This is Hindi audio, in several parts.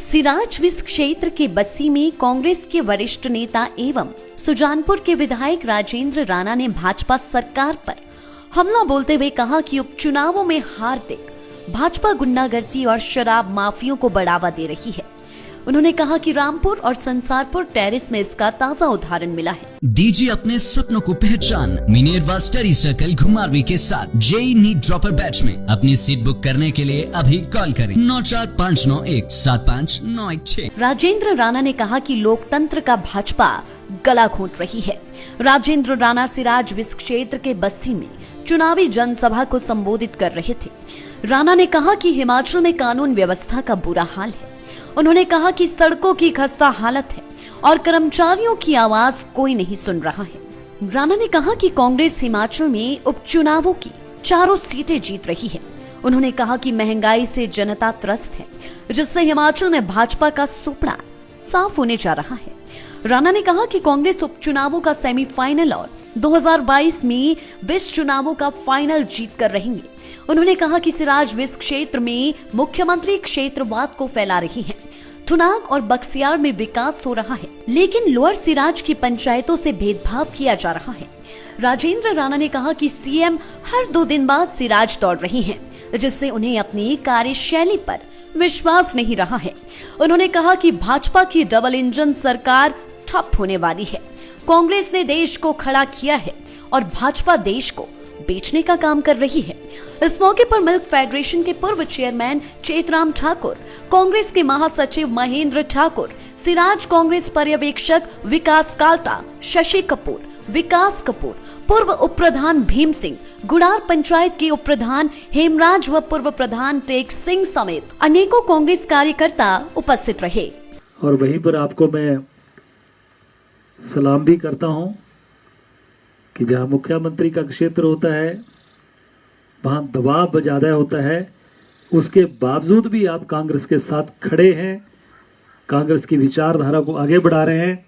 सिराज विस क्षेत्र के बस्सी में कांग्रेस के वरिष्ठ नेता एवं सुजानपुर के विधायक राजेंद्र राणा ने भाजपा सरकार पर हमला बोलते हुए कहा कि उपचुनावों में हार देख भाजपा गुंडागर्दी और शराब माफियों को बढ़ावा दे रही है। उन्होंने कहा कि रामपुर और संसारपुर टेरिस में इसका ताजा उदाहरण मिला है। दीजिए अपने सपनों को पहचान मिनेर्वा स्टडी सर्कल घुमारवी के साथ जेई नीट ड्रॉपर बैच में अपनी सीट बुक करने के लिए अभी कॉल करें 9459175916। राजेंद्र राणा ने कहा कि लोकतंत्र का भाजपा गला घोंट रही है। राजेंद्र राणा सिराज विस क्षेत्र के बस्सी में चुनावी जनसभा को संबोधित कर रहे थे। राणा ने कहा कि हिमाचल में कानून व्यवस्था का बुरा हाल है। उन्होंने कहा कि सड़कों की खस्ता हालत है और कर्मचारियों की आवाज कोई नहीं सुन रहा है। राणा ने कहा कि कांग्रेस हिमाचल में उपचुनावों की 4 सीटें जीत रही है। उन्होंने कहा कि महंगाई से जनता त्रस्त है, जिससे हिमाचल में भाजपा का सुपड़ा साफ होने जा रहा है। राणा ने कहा कि कांग्रेस उपचुनावों का सेमीफाइनल और 2022 में विस चुनावों का फाइनल जीत कर रहेंगे। उन्होंने कहा कि सिराज विस क्षेत्र में मुख्यमंत्री क्षेत्रवाद को फैला रही है। थुनाग और बक्सियार में विकास हो रहा है, लेकिन लोअर सिराज की पंचायतों से भेदभाव किया जा रहा है। राजेंद्र राणा ने कहा कि सीएम हर 2 दिन बाद सिराज दौड़ रही हैं, जिससे उन्हें अपनी कार्यशैली पर विश्वास नहीं रहा है। उन्होंने कहा कि भाजपा की डबल इंजन सरकार ठप होने वाली है। कांग्रेस ने देश को खड़ा किया है और भाजपा देश को बेचने का काम कर रही है। इस मौके पर मिल्क फेडरेशन के पूर्व चेयरमैन चेतराम ठाकुर, कांग्रेस के महासचिव महेंद्र ठाकुर, सिराज कांग्रेस पर्यवेक्षक विकास काल्टा, शशि कपूर, विकास कपूर, पूर्व उप प्रधान भीम सिंह, गुड़ार पंचायत के उप प्रधान हेमराज व पूर्व प्रधान टेक सिंह समेत अनेकों कांग्रेस कार्यकर्ता उपस्थित रहे। और वहीं पर आपको मैं सलाम भी करता हूं कि जहां मुख्यमंत्री का क्षेत्र होता है वहां दबाव ज्यादा होता है, उसके बावजूद भी आप कांग्रेस के साथ खड़े हैं, कांग्रेस की विचारधारा को आगे बढ़ा रहे हैं।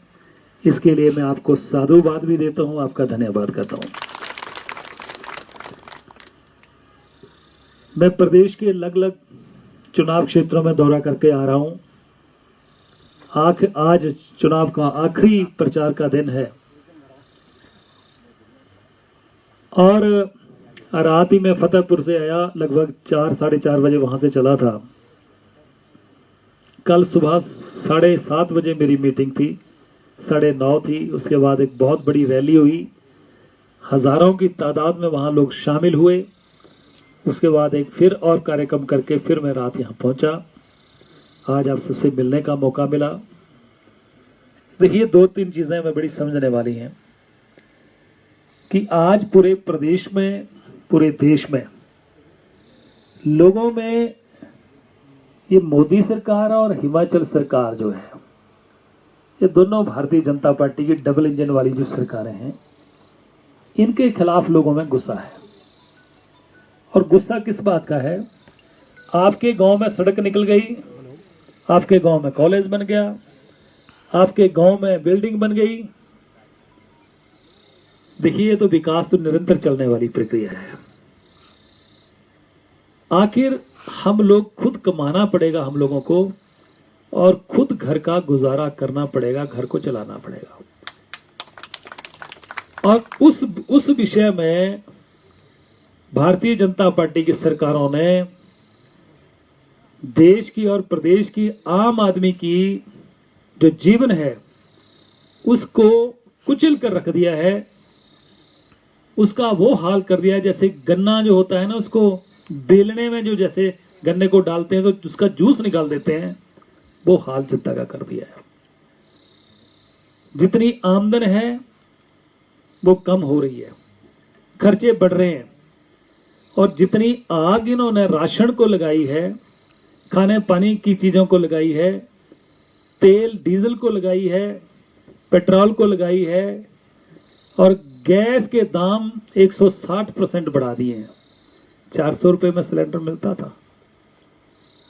इसके लिए मैं आपको साधुवाद भी देता हूं, आपका धन्यवाद करता हूं। मैं प्रदेश के अलग अलग चुनाव क्षेत्रों में दौरा करके आ रहा हूं। आज चुनाव का आखिरी प्रचार का दिन है और रात ही मैं फतेहपुर से आया, लगभग 4-4:30 बजे वहां से चला था। कल सुबह 7:30 बजे मेरी मीटिंग थी, 9:30 थी। उसके बाद एक बहुत बड़ी रैली हुई, हजारों की तादाद में वहां लोग शामिल हुए। उसके बाद एक फिर और कार्यक्रम करके फिर मैं रात यहां पहुंचा। आज आप सबसे मिलने का मौका मिला। देखिए 2-3 चीजें हमें बड़ी समझने वाली हैं कि आज पूरे प्रदेश में, पूरे देश में लोगों में ये मोदी सरकार और हिमाचल सरकार जो है, ये दोनों भारतीय जनता पार्टी की डबल इंजन वाली जो सरकारें हैं, इनके खिलाफ लोगों में गुस्सा है। और गुस्सा किस बात का है? आपके गांव में सड़क निकल गई, आपके गांव में कॉलेज बन गया, आपके गांव में बिल्डिंग बन गई। देखिए तो विकास तो निरंतर चलने वाली प्रक्रिया है। आखिर हम लोग खुद कमाना पड़ेगा हम लोगों को, और खुद घर का गुजारा करना पड़ेगा, घर को चलाना पड़ेगा। और उस विषय में भारतीय जनता पार्टी की सरकारों ने देश की और प्रदेश की आम आदमी की जो जीवन है उसको कुचल कर रख दिया है। उसका वो हाल कर दिया है जैसे गन्ना जो होता है ना, उसको बेलने में जो जैसे गन्ने को डालते हैं तो उसका जूस निकाल देते हैं, वो हाल जनता का कर दिया है। जितनी आमदन है वो कम हो रही है, खर्चे बढ़ रहे हैं। और जितनी आग इन्होंने राशन को लगाई है, खाने पानी की चीजों को लगाई है, तेल डीजल को लगाई है, पेट्रोल को लगाई है, और गैस के दाम 160% बढ़ा दिए हैं। 400 रुपए में सिलेंडर मिलता था,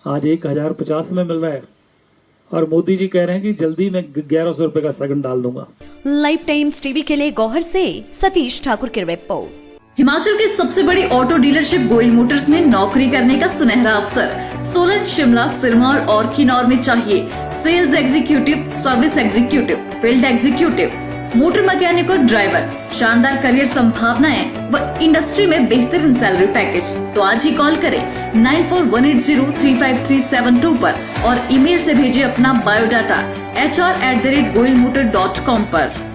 आज 1050 में मिल रहा है। और मोदी जी कह रहे हैं कि जल्दी मैं 1100 रुपए का सगन डाल दूंगा। लाइफ टाइम्स टीवी के लिए गौहर से सतीश ठाकुर की रिपोर्ट। हिमाचल के सबसे बड़ी ऑटो डीलरशिप गोयल मोटर्स में नौकरी करने का सुनहरा अवसर सोलन, शिमला, सिरमौर और किन्नौर में चाहिए sales executive, service executive, field executive, motor mechanic और ड्राइवर। शानदार करियर संभावनाएं व इंडस्ट्री में बेहतरीन सैलरी पैकेज। तो आज ही कॉल करें 9418035372 पर और ईमेल से भेजिए अपना बायोडाटा hr@goilmotor.com पर।